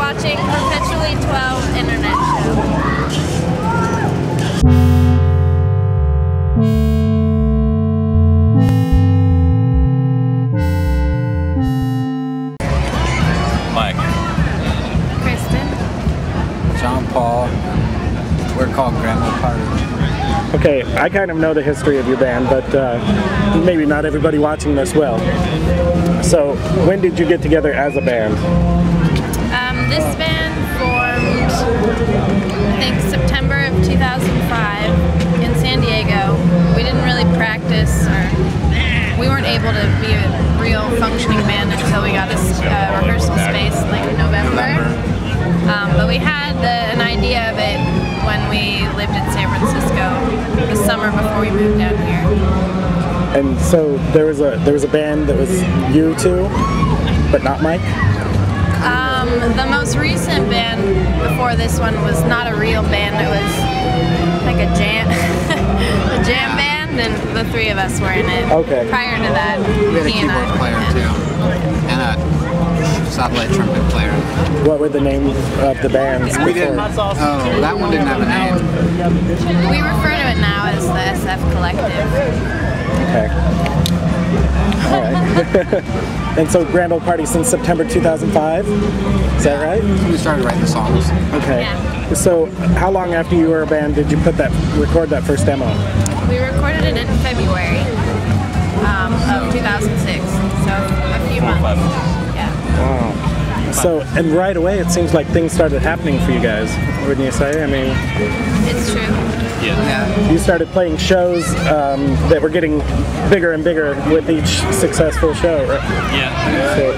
watching Perpetually 12 Internet Show. We're called Grand Ole Party. Okay, I kind of know the history of your band, but maybe not everybody watching this will. So, when did you get together as a band? This band formed, I think, September of 2005 in San Diego. We didn't really practice, or we weren't able to be a real functioning band until we got a rehearsal space like in November. But we had an idea of it when we lived in San Francisco the summer before we moved down here. And so there was a band that was you two, but not Mike? The most recent band before this one was not a real band. It was like a jam band, and the three of us were in it. Okay. Prior to that, we had a keyboard player too, and a satellite trumpet player. What were the names of the bands before? We didn't. Oh, that one didn't have a name. We refer to it now as the SF Collective. Okay. All right. And so Grand Ole Party since September 2005? Is that right? We started writing the songs. Okay. Yeah. So how long after you were a band did you record that first demo? We recorded it in February of 2006, so a few months. Yeah. Wow. So, and right away it seems like things started happening for you guys, wouldn't you say? I mean, it's true. Yeah. You started playing shows that were getting bigger and bigger with each successful show, right? Yeah. So,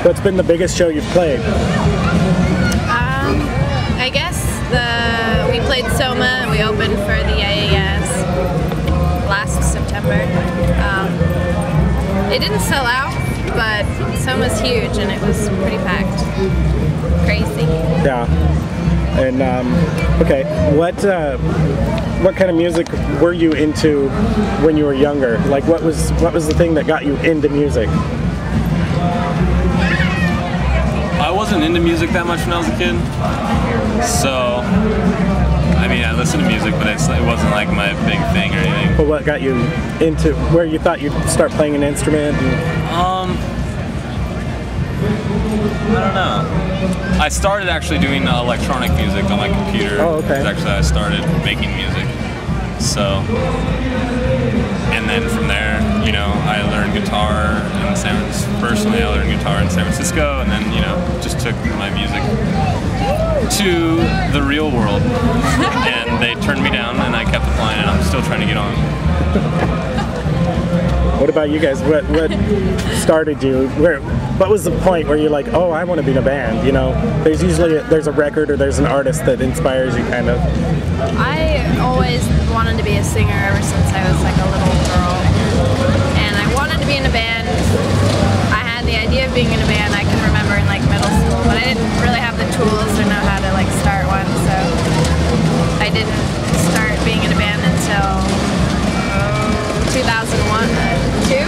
what's been the biggest show you've played? I guess we played Soma and we opened for the IAS last September. It didn't sell out, but Soma's huge and it was pretty packed. Crazy. Yeah. And okay, what kind of music were you into when you were younger? Like, what was the thing that got you into music? I wasn't into music that much when I was a kid, so I mean, I listened to music, but it wasn't like my big thing or anything. But what got you into where you thought you'd start playing an instrument? I don't know. I started actually doing electronic music on my computer. Oh, okay. Actually, I started making music. So, and then from there, you know, I learned guitar in personally, I learned guitar in San Francisco, and then, you know, just took my music to the real world, and they turned me down, and I kept applying, and I'm still trying to get on. What about you guys? What started you? What was the point where you're like, oh, I want to be in a band? You know, there's usually a record or there's an artist that inspires you, kind of. I always wanted to be a singer ever since I was like a little girl, and I wanted to be in a band. I had the idea of being in a band. I can remember in like middle school, but I didn't really have the tools or know how to like start one, so I didn't start being in a band until 2002.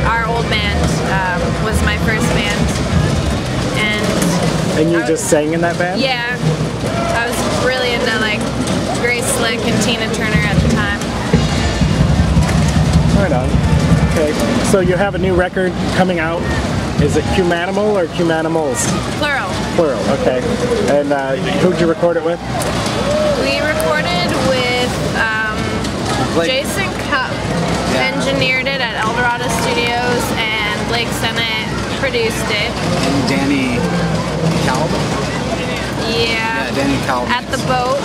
Our old band was my first band, and you just sang in that band? Yeah, I was really into like Grace Slick and Tina Turner at the time. Right on. Okay, so you have a new record coming out. Is it Humanimal or Humanimals? Plural. Plural. Okay. And who'd you record it with? We recorded with Jason Cupp. Engineered it at Eldorado Studios, and Blake Sennett produced it. And Danny Kalb? Yeah. Danny Kalb. At the Boat,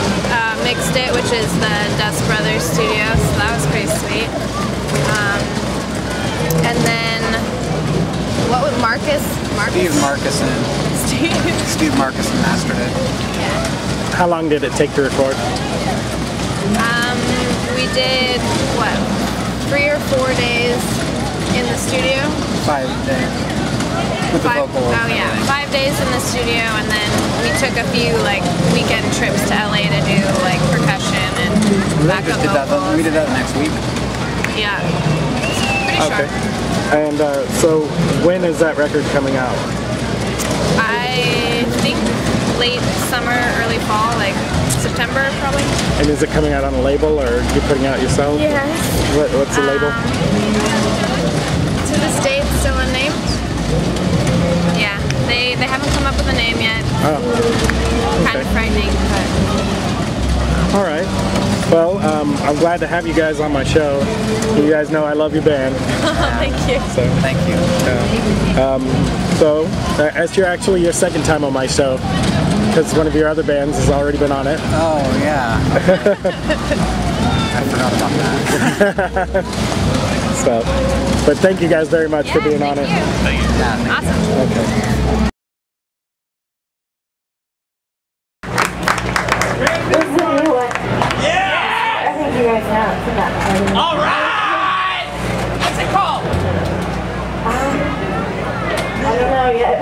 mixed it, which is the Dust Brothers studio, so that was pretty sweet. And then, what was Marcus? Steve Marcuson. Steve Marcuson mastered it. Yeah. How long did it take to record? We did, what? 3 or 4 days in the studio. 5 days. With the vocals. Oh yeah, 5 days in the studio, and then we took a few like weekend trips to LA to do like percussion and backup vocals. We did that next week. Yeah, it's pretty Okay. And so when is that record coming out? I think late summer, early fall, like September probably. And is it coming out on a label or are you putting it out yourself? Yes. What's the label? To this date, still unnamed. Yeah, they haven't come up with a name yet. Oh. Kind of frightening, but. All right. Well, I'm glad to have you guys on my show. You guys know I love your band. Thank you. So, Thank you. As you're actually your second time on my show, because one of your other bands has already been on it. Oh, yeah. I forgot about that. So, but thank you guys very much for being on it. Thank you. Yeah, thank you. Awesome. Okay. All right! What's it called? I don't know yet.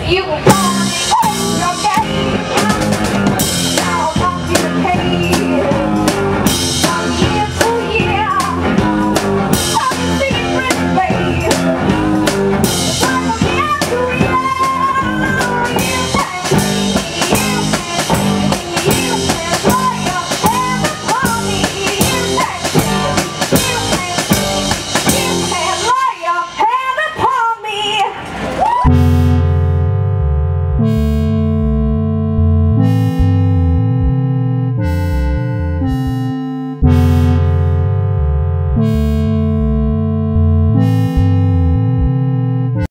You can call me,